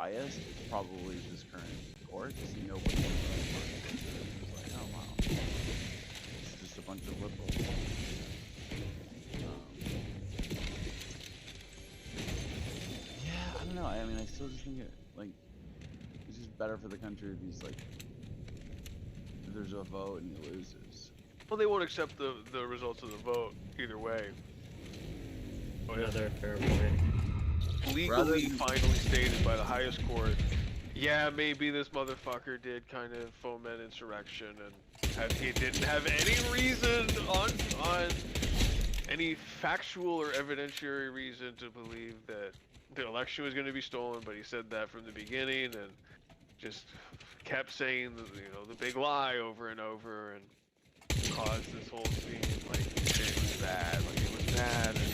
biased, it's probably this current court. Because nobody was like, oh wow, it's just a bunch of liberals. Yeah, I don't know. I mean, I still just think it's just better for the country if he's like, if there's a vote and he loses. Well, they won't accept the results of the vote either way. Another fair point. Legally, finally stated by the highest court. Yeah, maybe this motherfucker did kind of foment insurrection, and he didn't have any reason on any factual or evidentiary reason to believe that the election was going to be stolen, but he said that from the beginning and just kept saying the big lie over and over, and caused this whole scene like it was bad, like it was bad, and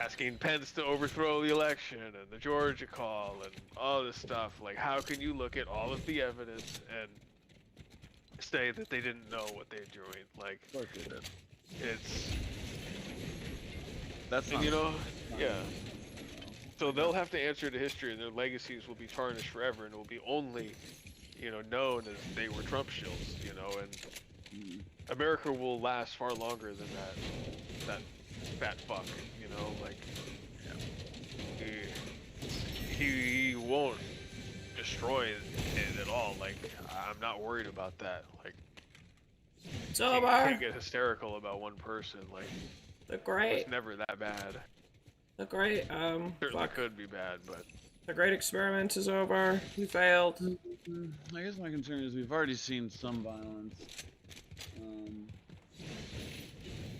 asking Pence to overthrow the election and the Georgia call and all this stuff. Like, how can you look at all of the evidence and say that they didn't know what they're doing? Like, That's and not, yeah. So they'll have to answer to history, and their legacies will be tarnished forever, and it will be only, known as they were Trump shills, and America will last far longer than that fat fuck, like, he won't destroy it at all. Like, I'm not worried about that. Like, It's you over. can't get hysterical about one person. Like, it's never that bad. Certainly could be bad, but the great experiment is over. We failed. I guess my concern is we've already seen some violence.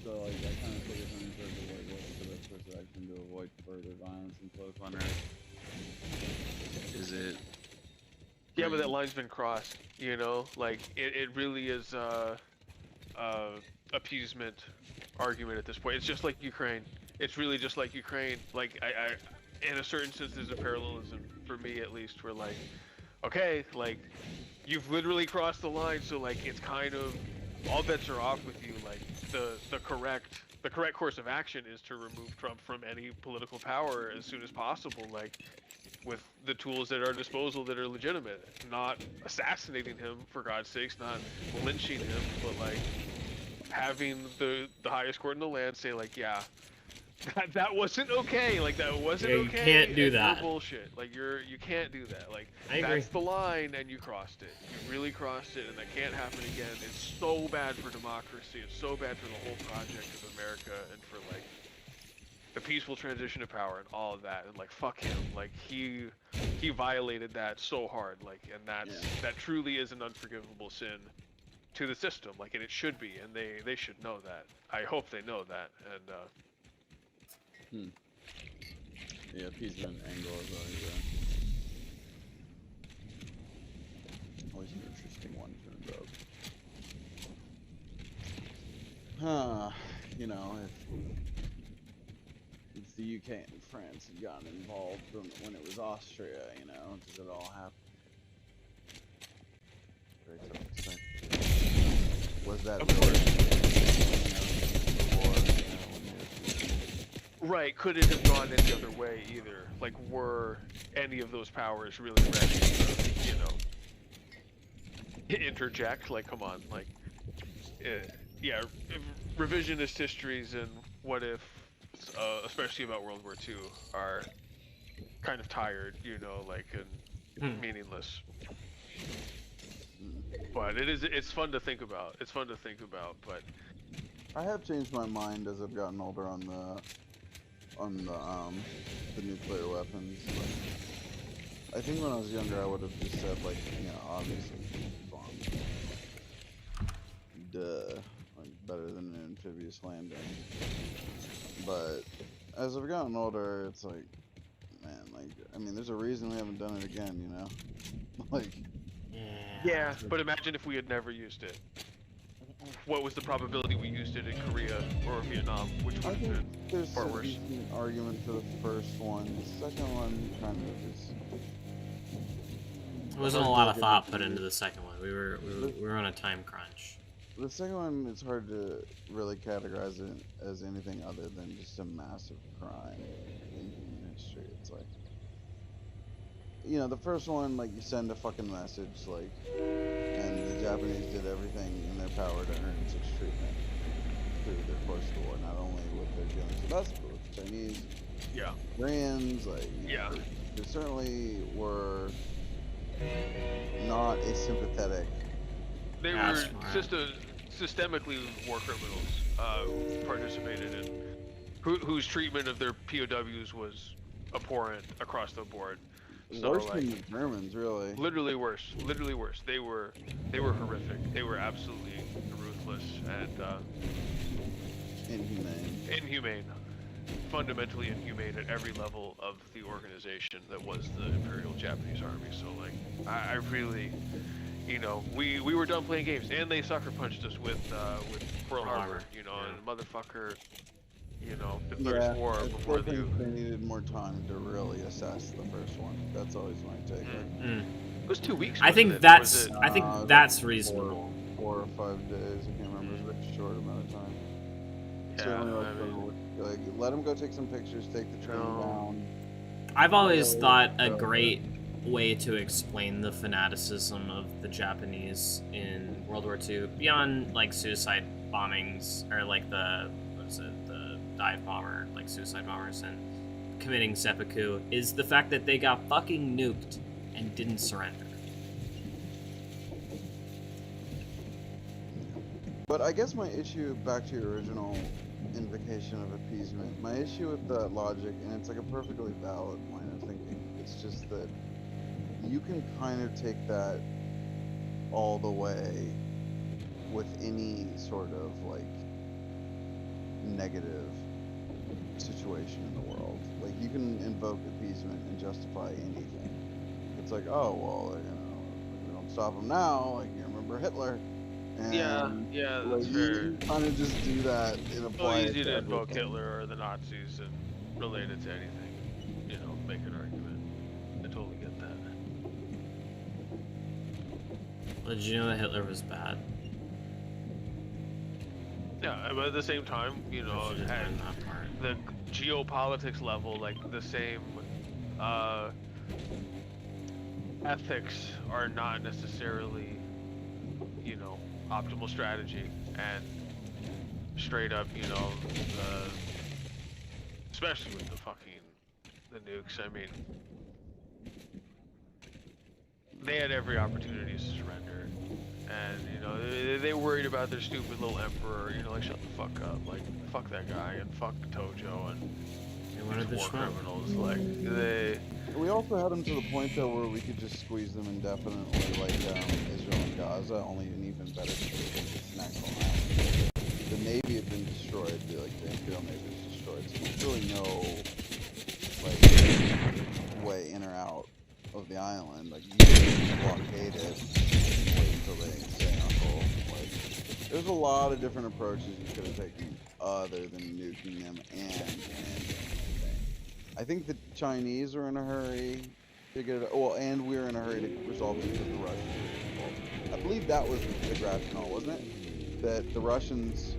So like I kind of focus on in terms of like what's the best course of action to avoid further violence and political unrest. Is it? yeah, but that line's been crossed. Like it really is appeasement argument at this point. It's just like Ukraine. It's really just like Ukraine. Like I in a certain sense, there's a parallelism for me at least, where like, okay, like you've literally crossed the line, so like it's kind of all bets are off with you. Like the correct course of action is to remove Trump from any political power as soon as possible. Like with the tools at our disposal that are legitimate, not assassinating him for God's sakes, not lynching him, but like having the highest court in the land say like, yeah, that wasn't okay. Like that wasn't okay. You can't do that. Bullshit. Like you can't do that. Like I agree. That's the line, and you crossed it. You really crossed it, and that can't happen again. It's so bad for democracy. It's so bad for the whole project of America, and for like the peaceful transition of power and all of that. And like fuck him. Like he violated that so hard. Like, and that truly is an unforgivable sin to the system. Like, and it should be, and they should know that. I hope they know that. And Yeah, appeasement angle is always an interesting one to invoke. If the UK and France had gotten involved when it was Austria, does it all happen? Very tough to say. Was that right, could it have gone any other way either? Like, were any of those powers really ready to, interject? Like, come on, like, revisionist histories and what if, especially about World War II, are kind of tired, like, and meaningless. But it's fun to think about. It's fun to think about, but I have changed my mind as I've gotten older on the nuclear weapons. Like, I think when I was younger, I would have just said like, obviously bombs. Duh, like better than an amphibious landing. But as I've gotten older, it's like, man, like I mean, there's a reason we haven't done it again, like. Yeah, but imagine if we had never used it. What was the probability we used it in Korea or Vietnam, which would have been there's far worse? An argument for the first one. The second one kind of is. There wasn't a lot of thought put into the second one. We were on a time crunch. The second one, it's hard to really categorize it as anything other than just a massive crime in human history. It's like you know, the first one, like, you send a fucking message, like, and the Japanese did everything in their power to earn such treatment through their course of the war, not only with their dealings with us, but with the Chinese, Yeah. Koreans, like, you know, they certainly were not a sympathetic. They Yeah, were that's right. systemically war criminals, participated in, whose treatment of their POWs was abhorrent across the board. So, Worse like, than the Germans, really. literally worse. Literally worse. They were horrific. They were absolutely ruthless and inhumane. Fundamentally inhumane at every level of the organization that was the Imperial Japanese Army. So, like, I really, you know, we were done playing games, and they sucker punched us with Pearl Harbor, you know, Yeah. and motherfucker, you know, declared war I before still the. think they needed more time to really assess the first one. That's always my take. It was 2 weeks. I wasn't think it? that's Was it- I think Uh, that's four- reasonable. 4 or 5 days. I can't remember. It was a very short amount of time. Certainly, Yeah, like, I mean, like, let them go take some pictures, take the train No. down. I've always Yeah, thought a so- great way to explain the fanaticism of the Japanese in World War II, beyond like suicide bombings or like the dive bomber, like suicide bombers and committing seppuku, is the fact that they got fucking nuked and didn't surrender. But I guess my issue, back to your original invocation of appeasement, my issue with that logic, and it's like a perfectly valid line of thinking, it's just that you can kind of take that all the way with any sort of, like, negative situation in the world. Like, you can invoke appeasement and justify anything. It's like, oh, well, you know, if we don't stop them now, like, you remember Hitler? And yeah, like, that's fair. you kind of just do that and So apply it easy to invoke everything. Hitler or the Nazis and relate it to anything. You know, make an argument. I totally get that. Well, did you know that Hitler was bad? Yeah, but at the same time, you know, I should at learn that part. the geopolitics level, like, the same ethics are not necessarily, you know, optimal strategy, and straight up, you know, especially with the nukes. I mean, they had every opportunity to surrender, and, you know, they worried about their stupid little emperor. You know, like, shut the fuck up, like, fuck that guy and fuck Tojo and They wanted the war smoke. criminals. Like, they. We also had them to the point, though, where we could just squeeze them indefinitely, like Israel and Gaza, only an even better situation. It's an actual island. The Navy had been destroyed, the Imperial Navy was destroyed, so there's really no, like, way in or out of the island. Like, you can blockade it and wait until they say uncle. Like, there's a lot of different approaches you could have taken other than nuking them and I think the Chinese are in a hurry to get it. Well, and we're in a hurry to resolve it because the Russians are involved. I believe that was the rationale, wasn't it? That the Russians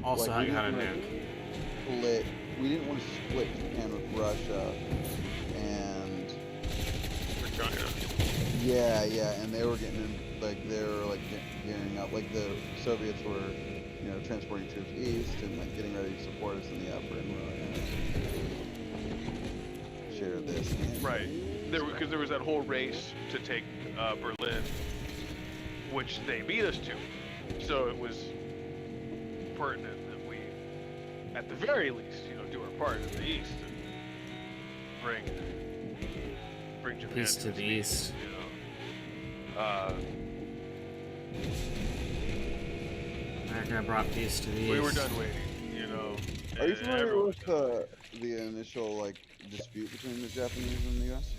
Also, like, how we you got a didn't nuke. split. We didn't want to split Japan with Russia, and For China. yeah, and they were getting gearing up. Like the Soviets were, you know, transporting troops east and like getting ready to support us in the upper and share this. Right. Because there was that whole race to take Berlin, which they beat us to. So it was pertinent that we, at the very least, you know, do our part in the East and bring Japan Peace to its the knees, East. you know. America brought peace to the East. We were done waiting, you know. Are you familiar Everyone with was done. the initial like dispute between the Japanese and the U.S.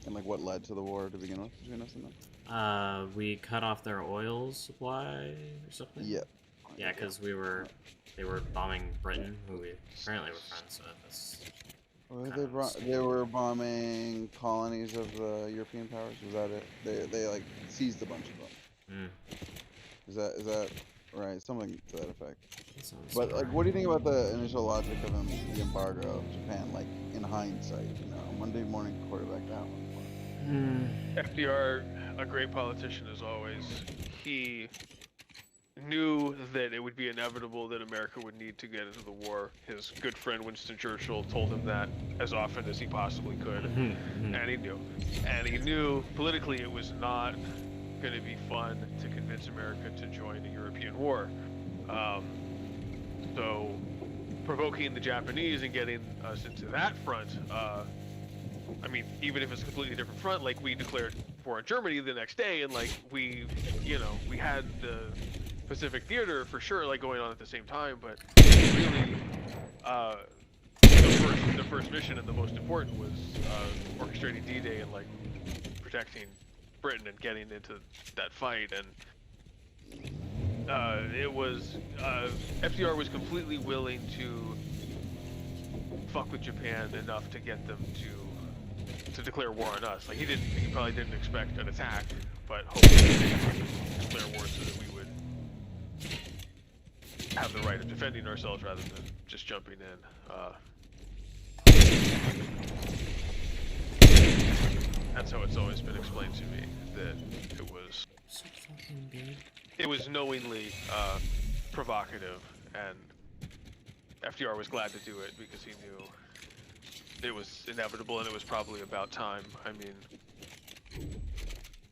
and like what led to the war to begin with between us and them? We cut off their oil supply or something? Yeah. Yeah, because they were bombing Britain, who we apparently were friends with. That's Well, they were bombing colonies of the European powers. Was that it? They like seized a bunch of them. Mm. Is that Right, something to that effect. That sounds But like, smart. what do you think about the initial logic of the embargo of Japan? Like in hindsight, you know, Monday morning quarterback that one. FDR, a great politician as always, he knew that it would be inevitable that America would need to get into the war. His good friend Winston Churchill told him that as often as he possibly could, and he knew. And he knew politically it was not going to be fun to convince America to join the European war. So provoking the Japanese and getting us into that front, I mean, even if it's a completely different front, like we declared war on Germany the next day, and like we, you know, we had the Pacific Theater for sure, like going on at the same time, but really, the first mission and the most important was orchestrating D-Day and like protecting Britain and getting into that fight, and it was FDR was completely willing to fuck with Japan enough to get them to declare war on us. Like he probably didn't expect an attack, but hopefully they would declare war so that we would have the right of defending ourselves rather than just jumping in. That's how it's always been explained to me, that So fucking good. it was knowingly provocative, and FDR was glad to do it because he knew it was inevitable and it was probably about time. I mean,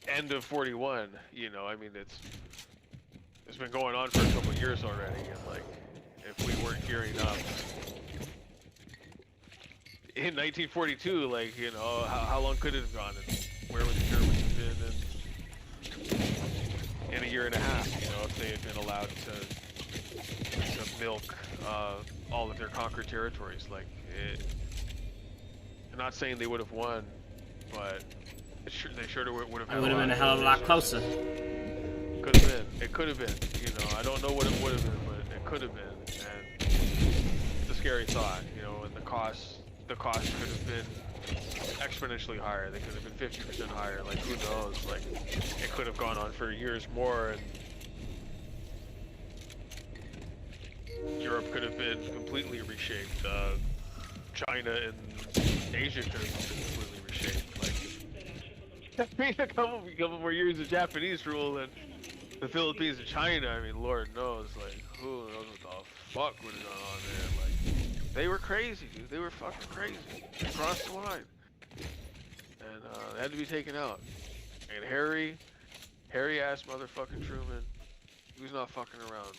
end of 41, you know, I mean, it's been going on for a couple of years already, and like, if we weren't gearing up in 1942, like, you know, how long could it have gone, and where would the Germans have been in a year and a half, you know, if they had been allowed to milk all of their conquered territories? Like, I'm not saying they would have won, but they sure would have had It would have been a hell of a lot closer. Could have been. It could have been. You know, I don't know what it would have been, but it could have been. And it's a scary thought, you know, and the cost could have been exponentially higher. They could have been 50% higher. Like, who knows? Like, it could have gone on for years more, and Europe could have been completely reshaped. China and Asia could have been completely reshaped. Like, I mean, a couple more years of Japanese rule and the Philippines and China, I mean, Lord knows, like, who knows what the fuck would have gone on there. Like, they were crazy, dude. They were fucking crazy. They crossed the line. And they had to be taken out. And hairy-ass motherfucking Truman, he was not fucking around.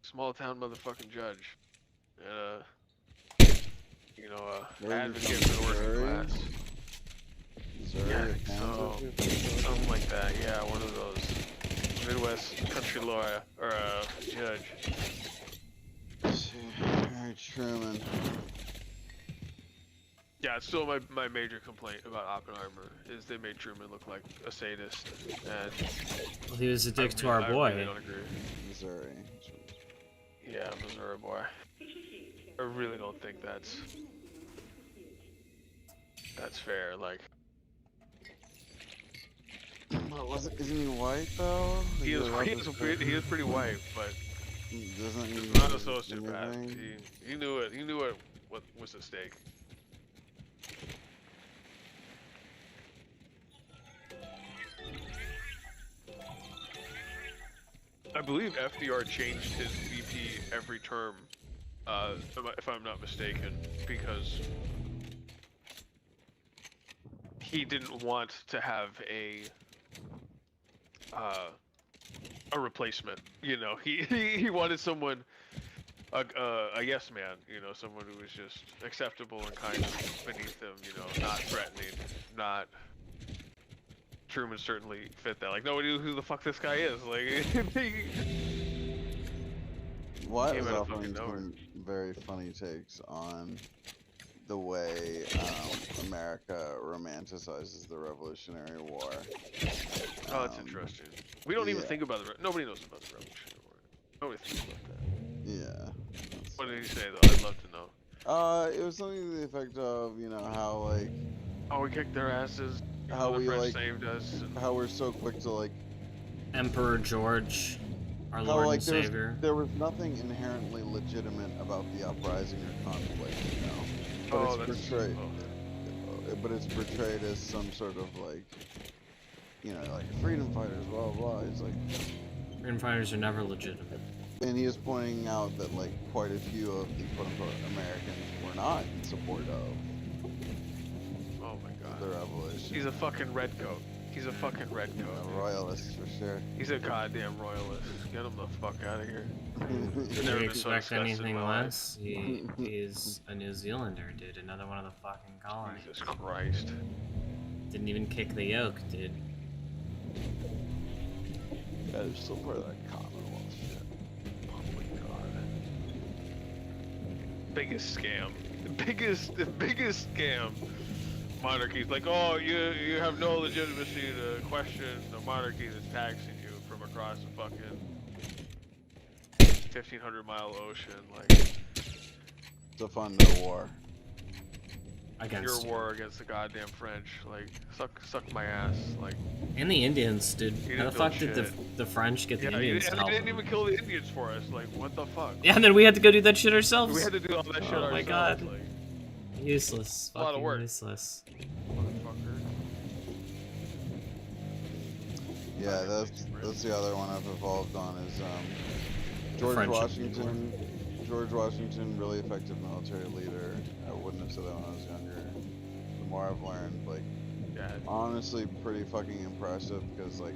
Small-town motherfucking judge. You know, advocate for the working class. Missouri, Yeah, or I think so. Kansas? Something like that, yeah, one of those. Midwest country lawyer, or judge. Harry Truman. Yeah, it's still my major complaint about Oppenheimer, is they made Truman look like a sadist, and Well, he was a dick to our I boy. really don't agree. Missouri. Yeah, Missouri boy. I really don't think that's fair, like. What was it? Isn't he white though? He is pretty white, but Doesn't he? he's not a sociopath. anything? He knew it. He knew what was at stake. I believe FDR changed his VP every term, if I'm not mistaken, because he didn't want to have a replacement. You know, he wanted someone, a yes man. You know, someone who was just acceptable and kind of beneath him. You know, not threatening, not. Truman certainly fit that. Like, nobody knew who the fuck this guy is. Like, Wyatt Came was out of offering fucking nowhere. some very funny takes on the way America romanticizes the Revolutionary War. oh, that's interesting. We don't even yeah. think about nobody knows about the Revolutionary War. Nobody thinks about that. Yeah. What did he say though? I'd love to know. It was something to the effect of, you know, how like Oh, we kicked their asses. How the we, French like- saved us. And... how we're so quick to like Emperor George, our How, Lord like, and Savior. there was nothing inherently legitimate about the uprising or conflict, you know. But Oh, it's that's. portrayed, Oh. but it's portrayed as some sort of like, you know, like freedom fighters, blah blah blah. It's like, Freedom fighters are never legitimate. and he is pointing out that like quite a few of the quote unquote Americans were not in support of Oh my god. the revolution. He's a fucking redcoat. He's a fucking redcoat. A royalist for sure. He's a goddamn royalist. Get him the fuck out of here. Did never you been so expect disgusted in anything my life. less? He's a New Zealander, dude. Another one of the fucking colonies. Jesus Christ. Didn't even kick the yoke, dude. Yeah, they're still part of that Commonwealth shit. Oh my god. Biggest scam. The biggest scam. Monarchy's like, oh, you have no legitimacy to question the monarchy that's taxing you from across the fucking 1,500-mile ocean. Like, To fund their war. Against your war against the goddamn French. Like, suck my ass. Like, and the Indians, dude. You How the didn't fuck build did shit. the French get the yeah, Indians to and help they didn't them? even kill the Indians for us. Like, what the fuck? Yeah, and then we had to go do that shit ourselves. We had to do all that shit Oh ourselves. my God. Like, Useless. A lot of Fucking work. useless. motherfucker. Yeah, that's the other one I've evolved on is George Friendship Washington. George Washington, really effective military leader. I wouldn't have said that when I was younger. The more I've learned, like, Yeah. honestly, pretty fucking impressive because like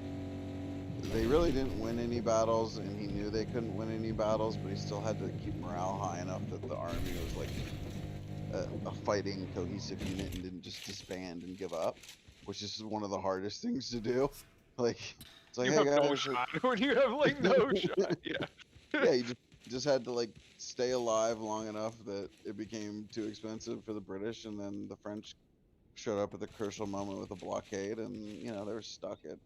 they really didn't win any battles, and he knew they couldn't win any battles, but he still had to keep morale high enough that the army was like a fighting cohesive unit and didn't just disband and give up, which is one of the hardest things to do. Like, it's like, You hey have no guys, shot when you have like no shot. Yeah. yeah, you just had to like stay alive long enough that it became too expensive for the British, and then the French showed up at the crucial moment with a blockade, and you know they were stuck at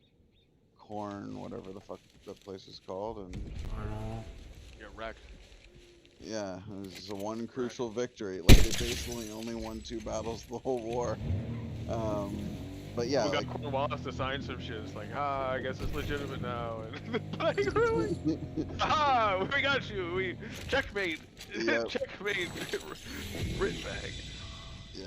Corn, whatever the fuck that place is called, and I don't know. Get wrecked. yeah, it was just a one crucial victory. Like they basically only won 2 battles the whole war. But yeah, We got like, Cornwallis to sign some shit. It's like, ah, I guess it's legitimate now. And like, really? Ah, we got you. We checkmate. Yep. Checkmate. Writ bag. yeah,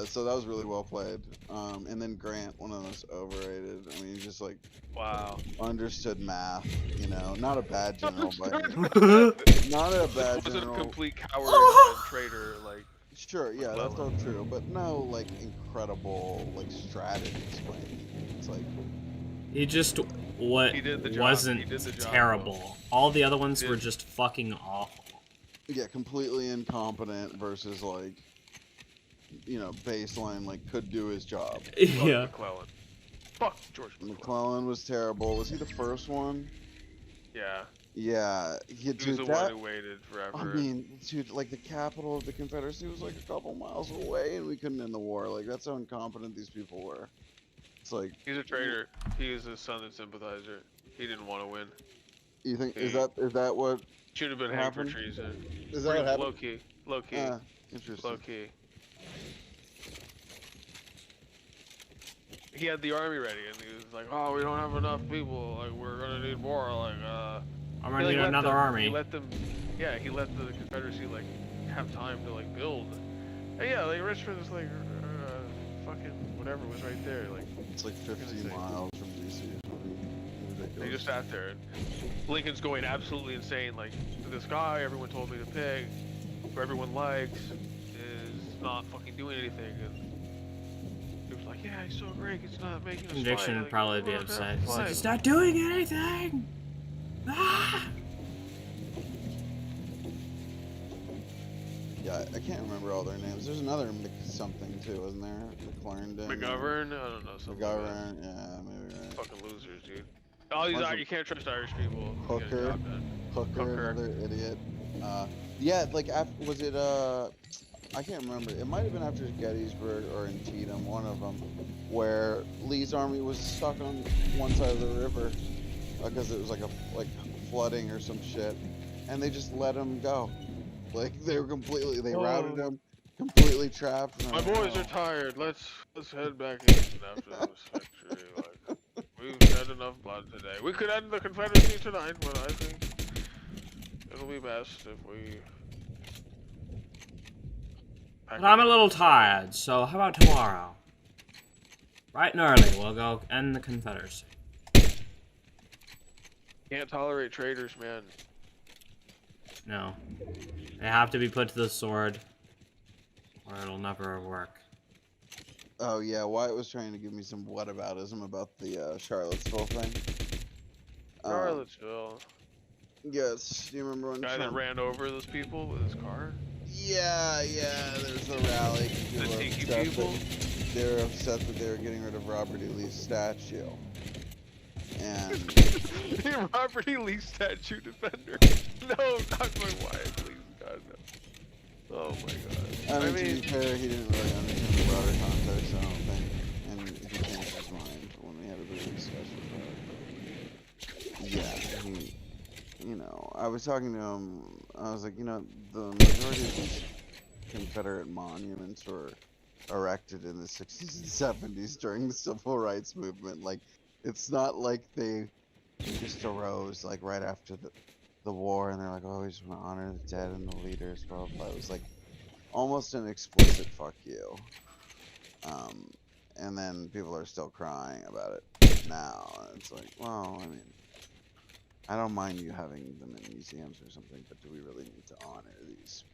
so that was really well played. And then Grant, one of those overrated. I mean, he just like Wow. understood math, you know, not a bad general, but Wasn't not a a bad general. complete coward and traitor. Like, Sure, yeah, that's all McClellan. true, but no like incredible like strategy explaining. It's like, He just what He did the job. wasn't He did the job terrible. All the other ones He were did. just fucking awful. yeah, completely incompetent versus like, you know, baseline like could do his job. fuck Yeah. McClellan. Fuck George McClellan. McClellan was terrible. Was he the first one? Yeah. Yeah, He was dude, the that, one who waited forever. I mean, dude, like the capital of the Confederacy was like a couple miles away, and we couldn't end the war. Like that's how incompetent these people were. It's like, He's a traitor. He is a Southern sympathizer. He didn't want to win. you think is He- that what? Should have been hanged for Happened? treason. Is that what happened? Low key. Low key. Interesting. Low key. He had the army ready, and he was like, "Oh, we don't have enough people. Like, we're gonna need more. Like, I'm he, gonna like, need let another them- army. He let them. Yeah, he let the Confederacy like have time to like build. And yeah, like Richmond was like, fucking whatever was right there. Like, It's like gonna 50 say. miles from DC. they Ridiculous. just sat there. And Lincoln's going absolutely insane. Like, this guy everyone told me to pick, who everyone likes, is not fucking doing anything. And he was like, yeah, he's so great. He's not making us Conviction fight. would Like, probably be we're not gonna upset. He's like, fight." he's not doing anything. Ah! Yeah, I can't remember all their names. There's another Mc something too, wasn't there? McClernandon. McGovern? I don't know. Something like that. McGovern, yeah, maybe right. Fucking losers, dude. All these Bunch of- you can't trust Irish people. to get a Hooker. job done. Hooker, Hooker. another idiot. Yeah, like after, was it I can't remember. It might have been after Gettysburg or Antietam, one of them, where Lee's army was stuck on one side of the river because it was like flooding or some shit, and they just let him go. Like they were completely, they routed Oh. him, completely trapped. and My I'm like, boys "Oh." are tired. Let's head back in after this victory. Like, We've shed enough blood today. We could end the Confederacy tonight, but I think it'll be best if we... But I'm a little tired, so how about tomorrow? Bright and early, we'll go end the Confederacy. Can't tolerate traitors, man. No. They have to be put to the sword, or it'll never work. Oh yeah, Wyatt was trying to give me some whataboutism about the Charlottesville thing. Charlottesville. Yes, do you remember when Guy that Trump... ran over those people with his car? Yeah, there's a rally. The tiki people? They were upset that they were getting rid of Robert E. Lee's statue. And... Robert E. Lee statue defender. No, not my wife, please, God, no. Oh my god. I mean, to be fair, he didn't really understand the broader context, I don't think. And he changed his mind when we had a big discussion about it. Yeah, he... You know, I was talking to him, I was like, you know, the majority of these Confederate monuments were erected in the 60s and 70s during the Civil Rights Movement. Like, it's not like they just arose, like, right after the war, and they're like, oh, we just want to honor the dead and the leaders, blah, blah, blah. It was, like, almost an explicit fuck you. And then people are still crying about it now. And it's like, well, I mean, I don't mind you having them in museums or something, but do we really need to honor these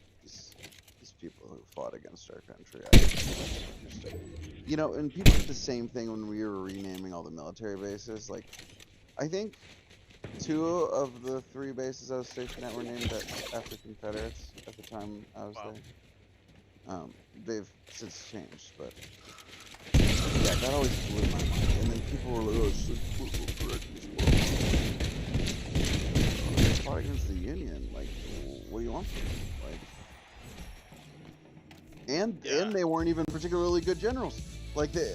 people who fought against our country? I don't understand. You know, and people did the same thing when we were renaming all the military bases. Like, I think 2 of the 3 bases I was stationed at were named after Confederates at the time I was there. They've since changed, but yeah, that always blew my mind. And then people were like, oh, it's just political correctness. They fought against the Union. Like, what do you want from them? Like, and they weren't even particularly good generals. Like they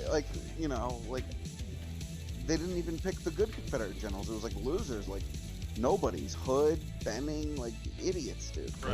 didn't even pick the good Confederate generals. It was like losers, like nobodies. Hood, Benning, like idiots, dude. Right.